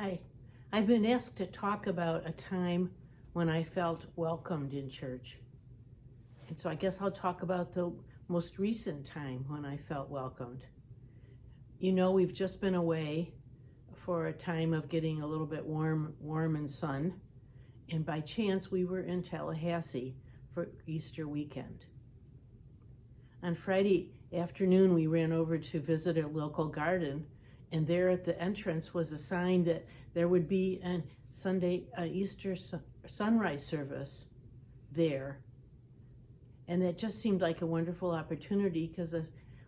Hi, I've been asked to talk about a time when I felt welcomed in church. And so I guess I'll talk about the most recent time when I felt welcomed. You know, we've just been away for a time of getting a little bit warm and sun. And by chance, we were in Tallahassee for Easter weekend. On Friday afternoon, we ran over to visit a local garden, and there at the entrance was a sign that there would be a Easter sunrise service there. And that just seemed like a wonderful opportunity because,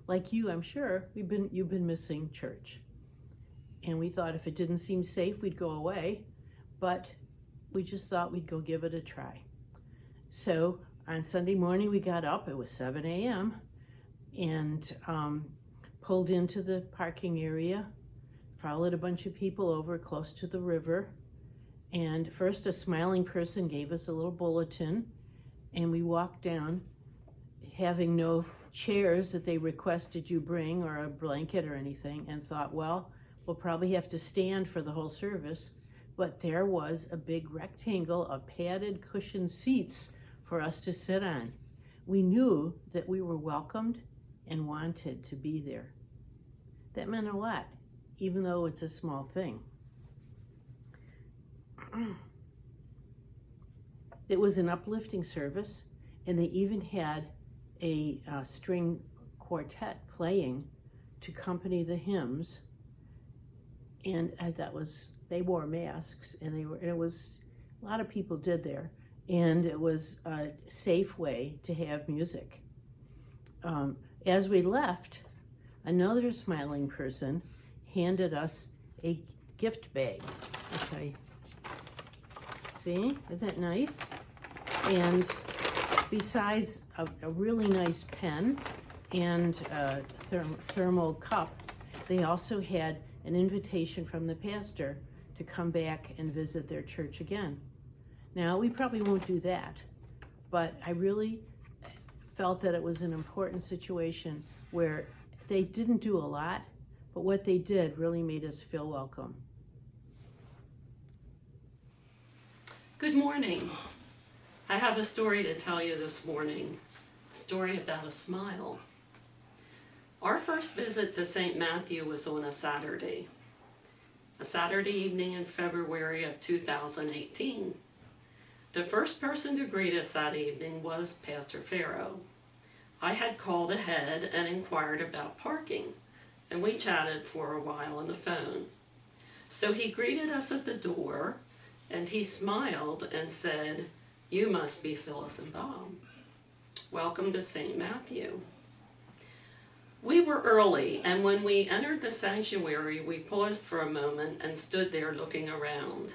like you, I'm sure, you've been missing church. And we thought if it didn't seem safe, we'd go away, but we just thought we'd go give it a try. So on Sunday morning, we got up, it was 7 a.m., and pulled into the parking area, followed a bunch of people over close to the river, and first a smiling person gave us a little bulletin, and we walked down having no chairs that they requested you bring or a blanket or anything, and thought, well, we'll probably have to stand for the whole service. But there was a big rectangle of padded cushioned seats for us to sit on. We knew that we were welcomed and wanted to be there. That meant a lot, even though it's a small thing. It was an uplifting service, and they even had a string quartet playing to accompany the hymns. And they wore masks, and it was a lot of people did there, and it was a safe way to have music. As we left, another smiling person handed us a gift bag. Okay, see, isn't that nice? And besides a really nice pen and a thermal cup, they also had an invitation from the pastor to come back and visit their church again. Now, we probably won't do that, but I really felt that it was an important situation where they didn't do a lot, but what they did really made us feel welcome. Good morning. I have a story to tell you this morning, a story about a smile. Our first visit to St. Matthew was on a Saturday evening in February of 2018. The first person to greet us that evening was Pastor Farrow. I had called ahead and inquired about parking, and we chatted for a while on the phone. So he greeted us at the door, and he smiled and said, "You must be Phyllis and Bob. Welcome to St. Matthew." We were early, and when we entered the sanctuary, we paused for a moment and stood there looking around.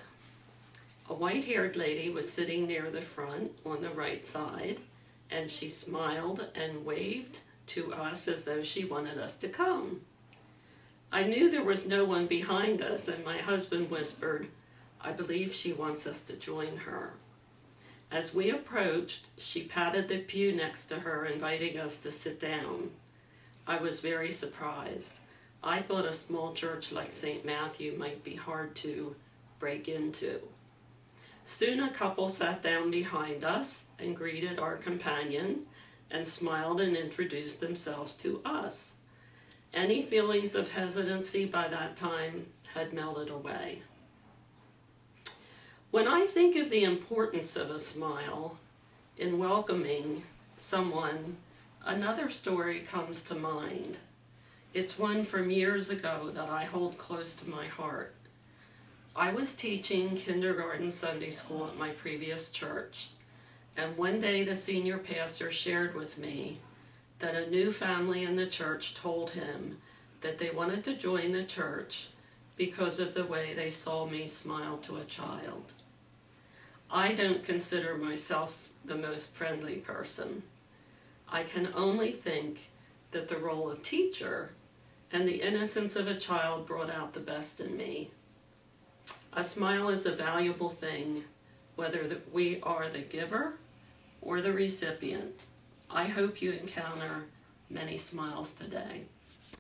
A white-haired lady was sitting near the front on the right side, and she smiled and waved to us as though she wanted us to come. I knew there was no one behind us, and my husband whispered, "I believe she wants us to join her." As we approached, she patted the pew next to her, inviting us to sit down. I was very surprised. I thought a small church like St. Matthew might be hard to break into. Soon a couple sat down behind us and greeted our companion and smiled and introduced themselves to us. Any feelings of hesitancy by that time had melted away. When I think of the importance of a smile in welcoming someone, another story comes to mind. It's one from years ago that I hold close to my heart. I was teaching kindergarten Sunday school at my previous church, and one day the senior pastor shared with me that a new family in the church told him that they wanted to join the church because of the way they saw me smile to a child. I don't consider myself the most friendly person. I can only think that the role of teacher and the innocence of a child brought out the best in me. A smile is a valuable thing, whether we are the giver or the recipient. I hope you encounter many smiles today.